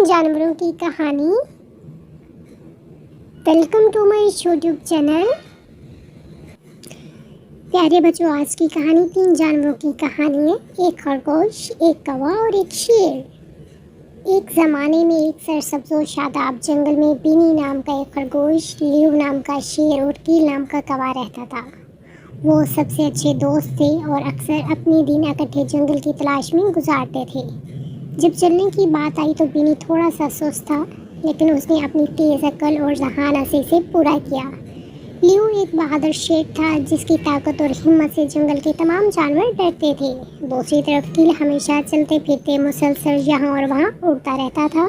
जानवरों की कहानी। Welcome to my YouTube channel. प्यारे बच्चों, आज की कहानी 3 जानवरों की कहानी है। एक खरगोश, एक कौवा और एक शेर। एक ज़माने में एक सरसब्ज़ और शादाब जंगल में बिनी नाम का एक खरगोश, लियो नाम का शेर और कील नाम का कौवा रहता था। वो सबसे अच्छे दोस्त थे और अक्सर अपने दिन इकट्ठे जंगल की तलाश में गुजारते थे। जब चलने की बात आई तो बिनी थोड़ा सा सुस्त था, लेकिन उसने अपनी तेज़ अक्ल और जहानशी से पूरा किया। लियो एक बहादुर शेर था जिसकी ताकत और हिम्मत से जंगल के तमाम जानवर डरते थे। दूसरी तरफ कील हमेशा चलते फिरते मुसलसल यहाँ और वहाँ उड़ता रहता था,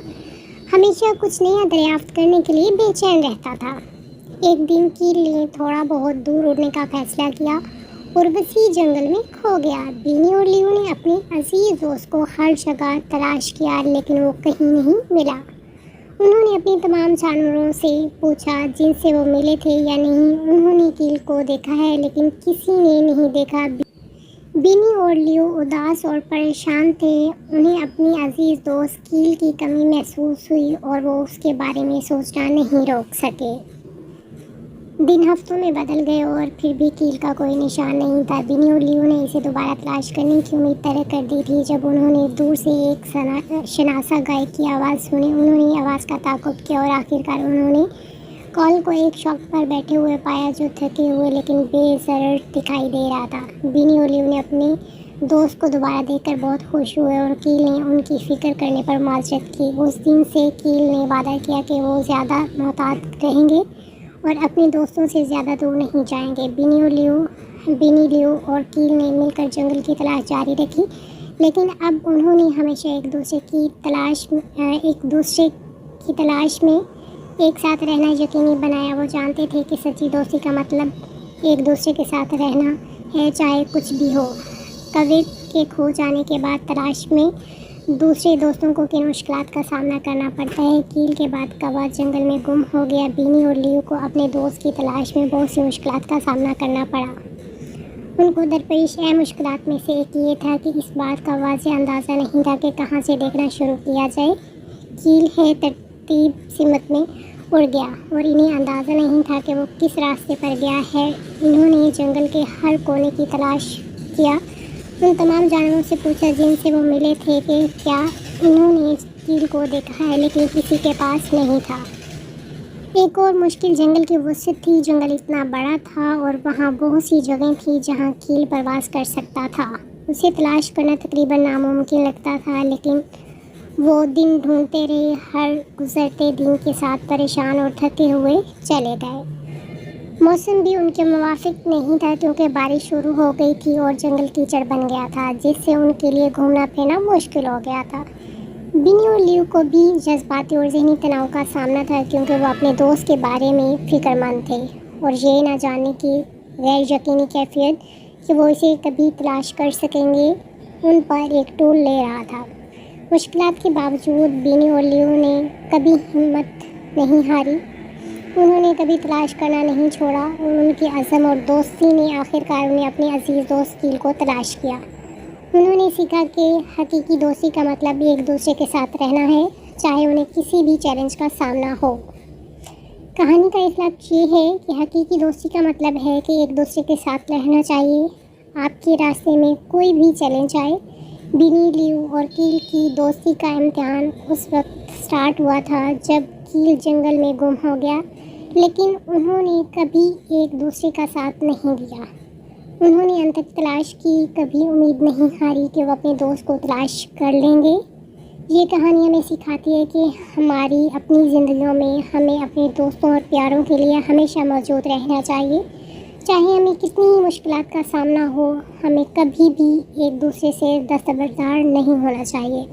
हमेशा कुछ नया दरियाफ्त करने के लिए बेचैन रहता था। एक दिन कील ने थोड़ा बहुत दूर उड़ने का फैसला किया और वसी जंगल में खो गया। बिनी और लियो ने अपने अजीज दोस्त को हर जगह तलाश किया, लेकिन वो कहीं नहीं मिला। उन्होंने अपने तमाम जानवरों से पूछा जिनसे वो मिले थे या नहीं, उन्होंने कील को देखा है लेकिन किसी ने नहीं देखा। बिनी और लियो उदास और परेशान थे। उन्हें अपनी अजीज दोस्त कील की कमी महसूस हुई और वो उसके बारे में सोचना नहीं रोक सके। दिन हफ्तों में बदल गए और फिर भी कील का कोई निशान नहीं था। बिनी और लियो ने इसे दोबारा तलाश करने की उम्मीद तय कर दी थी। जब उन्होंने दूर से एक शनासा गाय की आवाज़ सुनी, उन्होंने आवाज़ का ताक़ुब किया और आखिरकार उन्होंने कॉल को एक शॉप पर बैठे हुए पाया जो थके हुए लेकिन बेसरर दिखाई दे रहा था। बिनी और लियो ने अपने दोस्त को दोबारा देखकर बहुत खुश हुए और कील ने उनकी फ़िक्र करने पर माजरत की। उस दिन से कील ने वादा किया कि वो ज़्यादा मोहतात रहेंगे और अपने दोस्तों से ज़्यादा दूर नहीं जाएंगे। बिनी, लियो और कील ने मिलकर जंगल की तलाश जारी रखी, लेकिन अब उन्होंने हमेशा एक दूसरे की तलाश में एक साथ रहना यकीनी बनाया। वो जानते थे कि सच्ची दोस्ती का मतलब एक दूसरे के साथ रहना है, चाहे कुछ भी हो। कौवे के खो जाने के बाद तलाश में दूसरे दोस्तों को किन मुश्किलात का सामना करना पड़ता है। कील के बाद कौवा जंगल में गुम हो गया। बिनी और लियो को अपने दोस्त की तलाश में बहुत सी मुश्किलात का सामना करना पड़ा। उनको दरपेश मुश्किलात में से एक ये था कि इस बात का वाज़ेह अंदाज़ा नहीं था कि कहाँ से देखना शुरू किया जाए। कील है तरतीब सिमत में उड़ गया और इन्हें अंदाज़ा नहीं था कि वो किस रास्ते पर गया है। इन्होंने जंगल के हर कोने की तलाश किया, उन तमाम जानवरों से पूछा जिनसे वो मिले थे कि क्या उन्होंने कील को देखा है, लेकिन किसी के पास नहीं था। एक और मुश्किल जंगल की वसअत थी। जंगल इतना बड़ा था और वहाँ बहुत सी जगह थी जहाँ कील परवास कर सकता था। उसे तलाश करना तकरीबन नामुमकिन लगता था, लेकिन वो दिन ढूंढते रहे। हर गुजरते दिन के साथ परेशान और थके हुए चले गए। मौसम भी उनके मुवाफिक नहीं था क्योंकि बारिश शुरू हो गई थी और जंगल कीचड़ बन गया था, जिससे उनके लिए घूमना फिरना मुश्किल हो गया था। बिनी और लियो को भी जज्बाती और ज़हनी तनाव का सामना था क्योंकि वो अपने दोस्त के बारे में फ़िक्रमंद थे और ये ना जानने की गैर यकीनी कैफियत कि वो इसे कभी तलाश कर सकेंगे उन पर एक टूल ले रहा था। मुश्किलात के बावजूद बिनी और लियो ने कभी हिम्मत नहीं हारी। उन्होंने कभी तलाश करना नहीं छोड़ा और उनकी अज़म और दोस्ती ने आखिरकार उन्हें अपने अजीज़ दोस्त कील को तलाश किया। उन्होंने सीखा कि हकीकी दोस्ती का मतलब एक दूसरे के साथ रहना है, चाहे उन्हें किसी भी चैलेंज का सामना हो। कहानी का इखलाक ये है कि हकीकी दोस्ती का मतलब है कि एक दूसरे के साथ रहना चाहिए, आपके रास्ते में कोई भी चैलेंज आए। बिनी, लियो और कील की दोस्ती का इम्तिहान उस वक्त स्टार्ट हुआ था जब कील जंगल में गुम हो गया, लेकिन उन्होंने कभी एक दूसरे का साथ नहीं दिया। उन्होंने अंत तक तलाश की, कभी उम्मीद नहीं हारी कि वो अपने दोस्त को तलाश कर लेंगे। ये कहानी हमें सिखाती है कि हमारी अपनी ज़िंदगियों में हमें अपने दोस्तों और प्यारों के लिए हमेशा मौजूद रहना चाहिए। चाहे हमें कितनी ही मुश्किलात का सामना हो, हमें कभी भी एक दूसरे से दस्तबरदार नहीं होना चाहिए।